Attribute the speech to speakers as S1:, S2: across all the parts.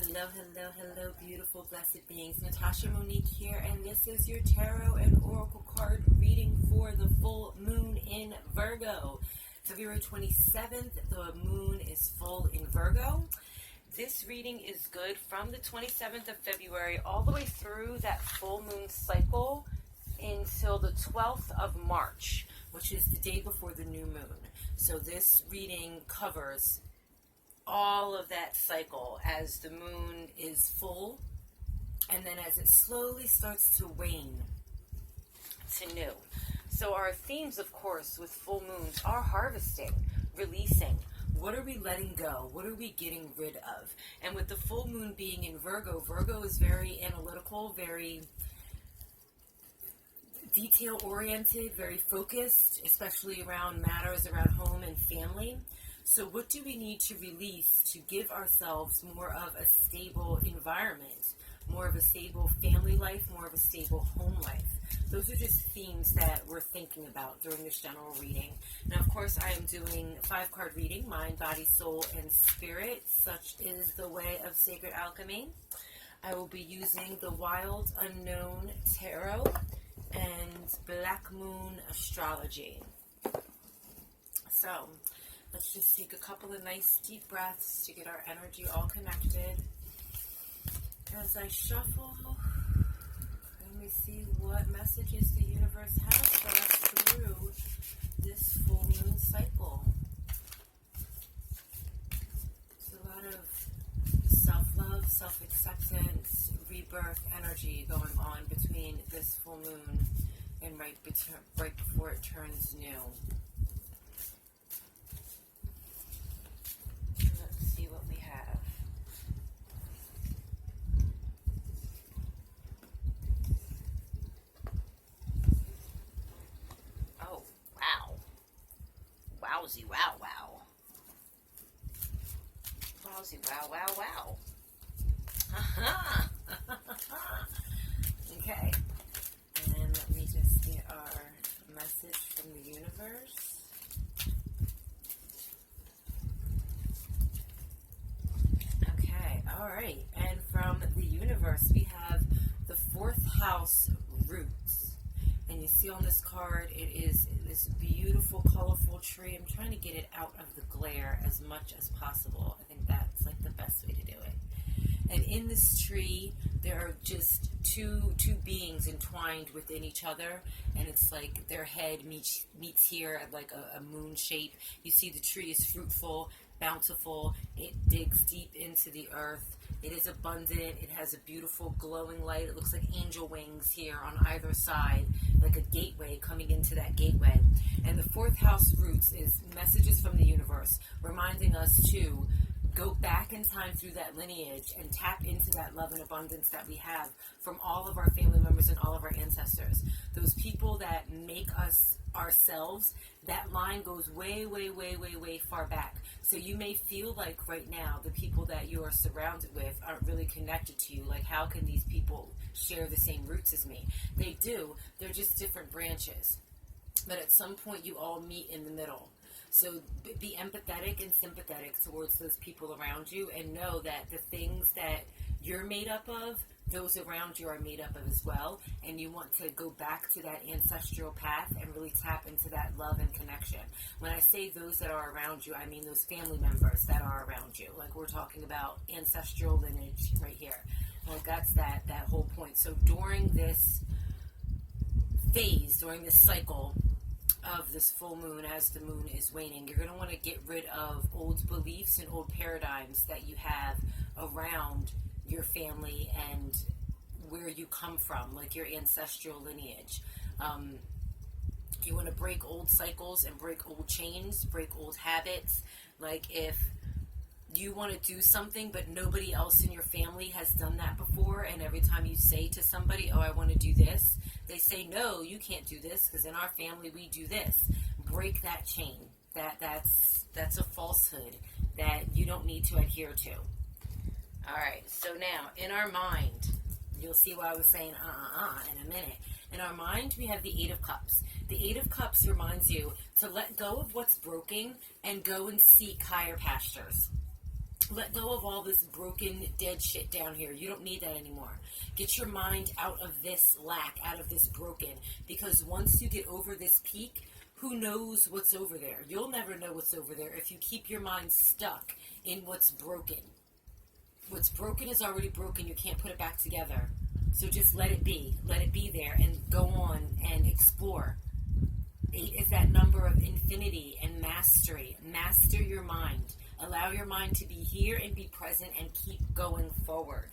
S1: Hello, hello, hello, beautiful, blessed beings. Natasha Monique here, and this is your tarot and oracle card reading for the full moon in Virgo. February 27th, the moon is full in Virgo. This reading is good from the 27th of February all the way through that full moon cycle until the 12th of March, which is the day before the new moon. So this reading covers all of that cycle as the moon is full, and then as it slowly starts to wane to new. So our themes, of course, with full moons are harvesting, releasing. What are we letting go? What are we getting rid of? And with the full moon being in Virgo, Virgo is very analytical, very detail-oriented, very focused, especially around matters around home and family. So what do we need to release to give ourselves more of a stable environment, more of a stable family life, more of a stable home life? Those are just themes that we're thinking about during this general reading. Now, of course, I am doing a 5-card reading, mind, body, soul, and spirit. Such is the way of sacred alchemy. I will be using the Wild Unknown Tarot and Black Moon Astrology. So let's just take a couple of nice deep breaths to get our energy all connected. As I shuffle, let me see what messages the universe has for us through this full moon cycle. There's a lot of self-love, self-acceptance, rebirth energy going on between this full moon and right before it turns new. See what we have. Oh, wow. Wowzy, wow, wow. Wowzy, wow, wow, wow. Aha! Okay. And let me just get our message from the universe. All right, and from the universe, we have the 4th house roots. And you see on this card, it is this beautiful, colorful tree. I'm trying to get it out of the glare as much as possible. I think that's like the best way to do it. And in this tree, there are just two beings entwined within each other. And it's like their head meets here at like a moon shape. You see the tree is fruitful, bountiful. It digs deep into the earth. It is abundant. It has a beautiful glowing light. It looks like angel wings here on either side, like a gateway coming into that gateway. And the 4th house roots is messages from the universe reminding us to go back in time through that lineage and tap into that love and abundance that we have from all of our family members and all of our ancestors. Those people that make us ourselves, that line goes way, way, way, way, way far back. So you may feel like right now the people that you are surrounded with aren't really connected to you. Like, how can these people share the same roots as me? They do. They're just different branches. But at some point you all meet in the middle. So be empathetic and sympathetic towards those people around you, and know that the things that you're made up of, those around you are made up of as well. And you want to go back to that ancestral path and really tap into that love and connection. When I say those that are around you, I mean those family members that are around you. Like, we're talking about ancestral lineage right here. Like, that's that whole point. So during this phase, during this cycle of this full moon, as the moon is waning, you're going to want to get rid of old beliefs and old paradigms that you have around your family and where you come from, like your ancestral lineage. You want to break old cycles and break old chains, break old habits. Like, if you want to do something but nobody else in your family has done that before, and every time you say to somebody, oh, I want to do this, they say, no, you can't do this because in our family we do this. Break that chain. That's a falsehood that you don't need to adhere to. All right, so now in our mind, you'll see why I was saying in a minute. In our mind, we have the 8 of Cups. The 8 of Cups reminds you to let go of what's broken and go and seek higher pastures. Let go of all this broken, dead shit down here. You don't need that anymore. Get your mind out of this lack, out of this broken. Because once you get over this peak, who knows what's over there? You'll never know what's over there if you keep your mind stuck in what's broken. What's broken is already broken. You can't put it back together. So just let it be. Let it be there and go on and explore. 8 is that number of infinity and mastery. Master your mind. Allow your mind to be here and be present and keep going forward.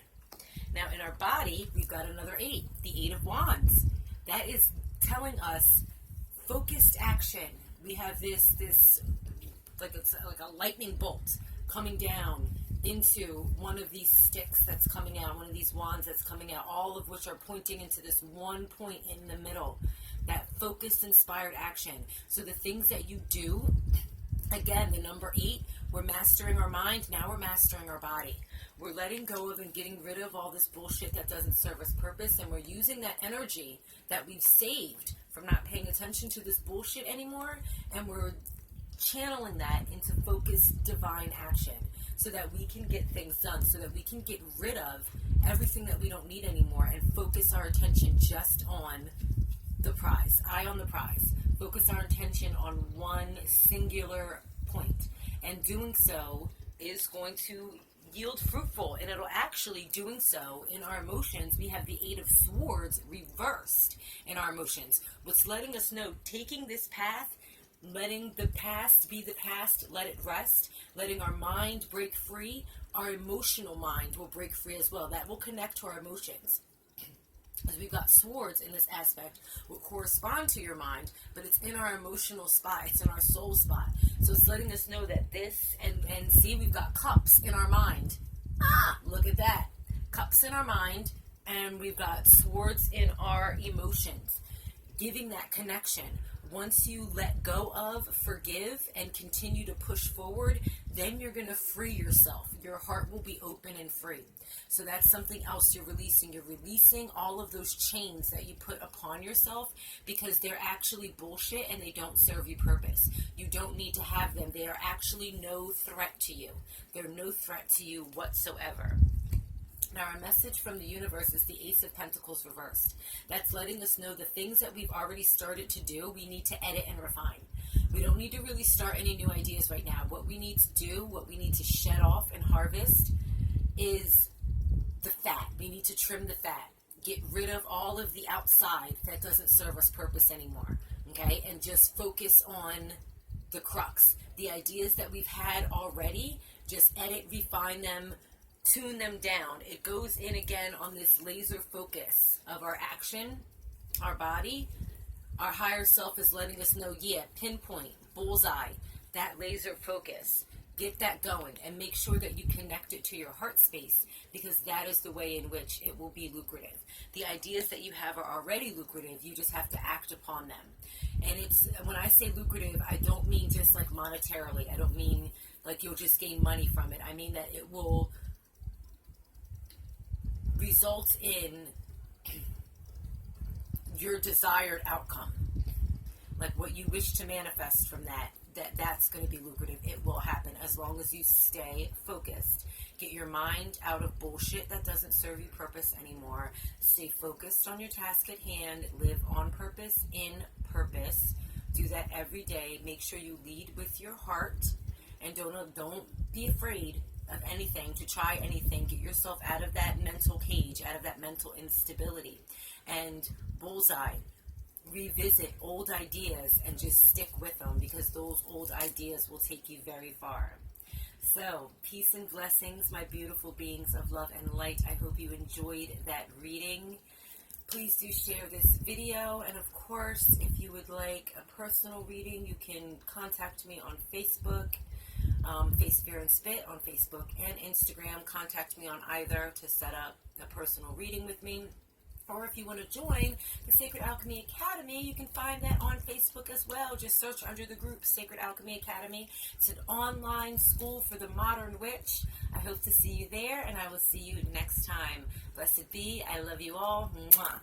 S1: Now in our body, we've got another 8, the 8 of Wands. That is telling us focused action. We have this like it's like a lightning bolt coming down into one of these sticks that's coming out, one of these wands that's coming out, all of which are pointing into this one point in the middle, that focused, inspired action. So the things that you do, again, the number 8, we're mastering our mind, now we're mastering our body. We're letting go of and getting rid of all this bullshit that doesn't serve us purpose, and we're using that energy that we've saved from not paying attention to this bullshit anymore, and we're channeling that into focused divine action so that we can get things done, so that we can get rid of everything that we don't need anymore and focus our attention just on the prize, eye on the prize. Focus our attention on one singular point. And doing so is going to yield fruitful, and it'll actually, doing so in our emotions, we have the 8 of Swords reversed in our emotions. What's letting us know, taking this path, letting the past be the past, let it rest, letting our mind break free, our emotional mind will break free as well. That will connect to our emotions. As we've got swords in this aspect will correspond to your mind, but it's in our emotional spot, it's in our soul spot. So it's letting us know that this, and see, we've got cups in our mind. Look at that. Cups in our mind, and we've got swords in our emotions. Giving that connection. Once you let go of, forgive, and continue to push forward, then you're going to free yourself. Your heart will be open and free. So that's something else you're releasing. You're releasing all of those chains that you put upon yourself because they're actually bullshit and they don't serve you purpose. You don't need to have them. They are actually no threat to you. They're no threat to you whatsoever. Now, our message from the universe is the Ace of Pentacles reversed. That's letting us know the things that we've already started to do, we need to edit and refine. We don't need to really start any new ideas right now. What we need to do, what we need to shed off and harvest is the fat. We need to trim the fat. Get rid of all of the outside that doesn't serve us purpose anymore. Okay? And just focus on the crux. The ideas that we've had already, just edit, refine them, tune them down. It goes in again on this laser focus of our action, our body. Our higher self is letting us know, pinpoint, bullseye, that laser focus. Get that going and make sure that you connect it to your heart space, because that is the way in which it will be lucrative. The ideas that you have are already lucrative. You just have to act upon them. And it's, when I say lucrative, I don't mean just like monetarily. I don't mean like you'll just gain money from it. I mean that it will result in your desired outcome, like what you wish to manifest from that's going to be lucrative. It will happen as long as you stay focused. Get your mind out of bullshit that doesn't serve you purpose anymore. Stay focused on your task at hand. Live on purpose, in purpose. Do that every day. Make sure you lead with your heart, and don't be afraid of anything, to try anything. Get yourself out of that mental cage, out of that mental instability, and bullseye. Revisit old ideas and just stick with them, because those old ideas will take you very far. So, peace and blessings, my beautiful beings of love and light. I hope you enjoyed that reading. Please do share this video, and of course, if you would like a personal reading, you can contact me on Facebook, Face Fear and Spit on Facebook and Instagram. Contact me on either to set up a personal reading with me. Or if you want to join the Sacred Alchemy Academy, you can find that on Facebook as well. Just search under the group Sacred Alchemy Academy. It's an online school for the modern witch. I hope to see you there, and I will see you next time. Blessed be. I love you all. Mwah.